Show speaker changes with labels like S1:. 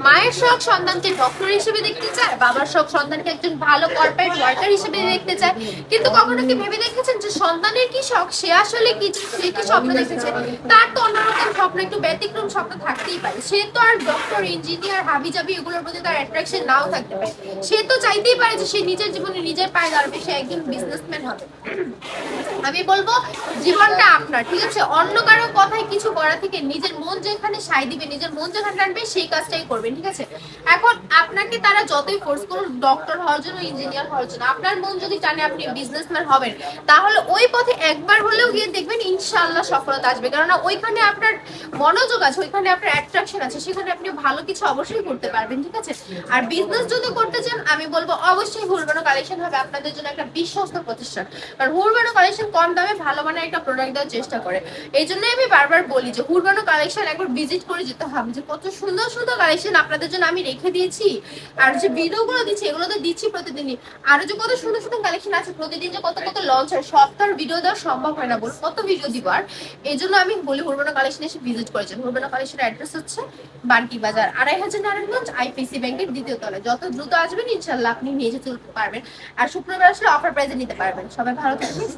S1: মায়ের শখ সন্তানকে ডক্টর হিসেবে দেখতে চায়, বাবার শখ সন্তানকে একজন ভালো কর্পোরেট ওয়ার্কার হিসেবে দেখতে চায়, কিন্তু কখনো কি ভেবে দেখেছেন যে সন্তানের কি শখ, সে আসলে কি, সে কি স্বপ্ন দেখেছে? তার তো অন্যরকম স্বপ্ন, একটু ব্যতিক্রম স্বপ্ন থাকতেই পারে। সে তো আর ডক্টর, ইঞ্জিনিয়ার, হাবিজাবি এগুলোর প্রতি তার অ্যাট্রাকশন নাও থাকতে পারে। সে তো চাইতেই পারে যে সে নিজের জীবনে নিজের পায়ে দাঁড়াবে, সে একজন বিজনেসম্যান হবে। আমি বলবো জীবনটা আপনার, ঠিক আছে? অন্য কারো কথায় কিছু করা থেকে নিজের মন যেখানে সায় দিবে, নিজের মন যেখানে টানবে সেই কাজটাই করবেন, ঠিক আছে? এখন আপনাকে তারা যতই ফোর্স করুন ডক্টর হওয়ার জন্য, ইঞ্জিনিয়ার হওয়ার জন্য, আপনার মন যদি টানে আপনি বিজনেসম্যান হবেন, তাহলে ওই পথে একবার হলেও গিয়ে দেখবেন ইনশাআল্লাহ সফলতা আসবে। কেননা ওইখানে আপনার মনোযোগ আছে, ওইখানে আপনার অ্যাট্রাকশন আছে, সেখানে আপনি ভালো কিছু অবশ্যই করতে পারবেন, ঠিক আছে? আর বিজনেস যদি করতে চান আমি বলবো অবশ্যই হুরবানো কালেকশন হবে আপনাদের জন্য একটা বিশ্বস্ত প্রতিষ্ঠান। কারণ হুরবানো কালেকশন কম দামে ভালো মানের একটা প্রোডাক্ট দেওয়ার চেষ্টা করে। এই জন্যই আমি বারবার বলি যে হুরবানো কালেকশন একবার ভিজিট করে যেতে হবে, যে কত সুন্দর সুন্দর কালেকশন আপনাদের জন্য আমি রেখে দিয়েছি। আর যে ভিডিওগুলো দিচ্ছি এগুলো তো দিচ্ছি প্রতিদিনই, আরো যে কত সুন্দর সুন্দর কালেকশন আছে প্রতিদিন, যে কত কত লঞ্চ হয়, সব তার ভিডিও দেওয়া সম্ভব হয় না, বলুন কত ভিডিও দিব। আর এই জন্য আমি বলি হুরবানো কালেকশন এসে ভিজিট করেছেন। হুরবানো কালেকশনের অ্যাড্রেস হচ্ছে বান্টি বাজার, ২৫০০ নারায়ণগঞ্জ, আইপিসি ব্যাংকের দ্বিতীয় তলায়। যত দ্রুত আসবেন ইনশাল্লাহ আপনি নিয়ে যেতে পারবেন। আর শুক্রবার আসলে অফার প্রাইজে নিতে পারবেন। সবাই ভালো থাকবেন।